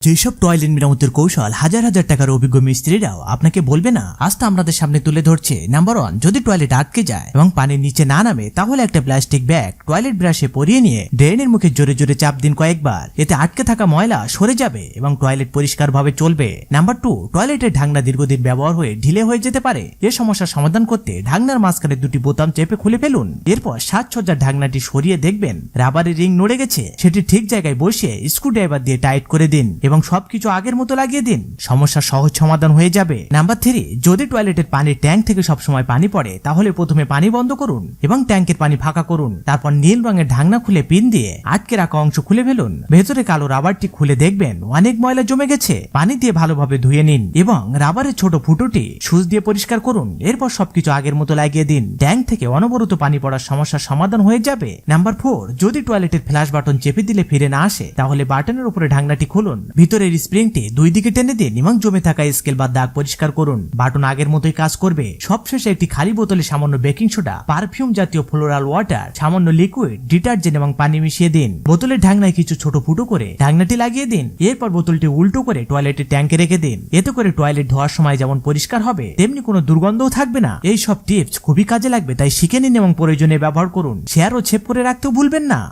যেসব টয়লেট মেরামতের কৌশল হাজার হাজার টাকার অভিজ্ঞ মিস্ত্রিরাও আপনাকে বলবে না, আজ তা আমাদের সামনে তুলে ধরছে। নাম্বার 1, যদি টয়লেট আটকে যায় এবং পানির নিচে না নামে তাহলে একটা প্লাস্টিক ব্যাগ টয়লেট ব্রাশে পরিয়ে নিয়ে ড্রেনের মুখে জোরে জোরে চাপ দিন কয়েকবার। এতে আটকে থাকা ময়লা সরে যাবে এবং টয়লেট পরিষ্কারভাবে চলবে। নাম্বার 2, টয়লেটের ঢাকনা দীর্ঘদিন ব্যবহার হয়ে ঢিলে হয়ে যেতে পারে। এ সমস্যার সমাধান করতে ঢাকনার মাঝখানে দুটি বোতাম চেপে খুলে ফেলুন। এরপর সাজসজ্জার ঢাকনাটি সরিয়ে দেখবেন রাবারের রিং নড়ে গেছে। সেটি ঠিক জায়গায় বসিয়ে স্ক্রুড্রাইভার দিয়ে টাইট করে দিন এবং সবকিছু আগের মতো লাগিয়ে দিন। সমস্যার সহজ সমাধান হয়ে যাবে। নাম্বার 3, যদি টয়লেটের পানির ট্যাঙ্ক থেকে সবসময় পানি পড়ে তাহলে প্রথমে পানি বন্ধ করুন এবং ট্যাঙ্কের পানি ফাঁকা করুন। তারপর নীল রঙের ঢাকনা খুলে পিন দিয়ে আটকে রাখা অংশ খুলে ফেলুন। ভেতরে কালো রাবারটি খুলে দেখবেন অনেক ময়লা জমে গেছে। পানি দিয়ে ভালোভাবে ধুয়ে নিন এবং রাবারের ছোট ফুটোটি সুচ দিয়ে পরিষ্কার করুন। এরপর সবকিছু আগের মতো লাগিয়ে দিন। ট্যাঙ্ক থেকে অনবরত পানি পড়ার সমস্যার সমাধান হয়ে যাবে। নাম্বার 4, যদি টয়লেটের ফ্ল্যাশ বাটন চেপে দিলে ফিরে না আসে তাহলে বাটনের উপরে ঢাকনাটি খুলুন। ভিতরের স্প্রিংটি দুই দিকে টেনে দিন এবং জমে থাকা স্কেল বা দাগ পরিষ্কার করুন। বাটন আগের মতোই কাজ করবে। সবশেষে একটি খালি বোতলে সামান্য বেকিং সোডা, পারফিউম জাতীয় ফ্লোরাল ওয়াটার, সামান্য লিকুইড ডিটারজেন্ট এবং পানি মিশিয়ে দিন। বোতলের ঢাকনায় কিছু ছোট ফুটো করে ঢাকনাটি লাগিয়ে দিন। এরপর বোতলটি উল্টো করে টয়লেটের ট্যাঙ্কে রেখে দিন। এতে করে টয়লেট ধোয়ার সময় যেমন পরিষ্কার হবে তেমনি কোনো দুর্গন্ধও থাকবে না। এই সব টিপস খুবই কাজে লাগবে, তাই শিখে নিন এবং প্রয়োজনে ব্যবহার করুন। শেয়ার ও সেভ করে রাখতেও ভুলবেন না।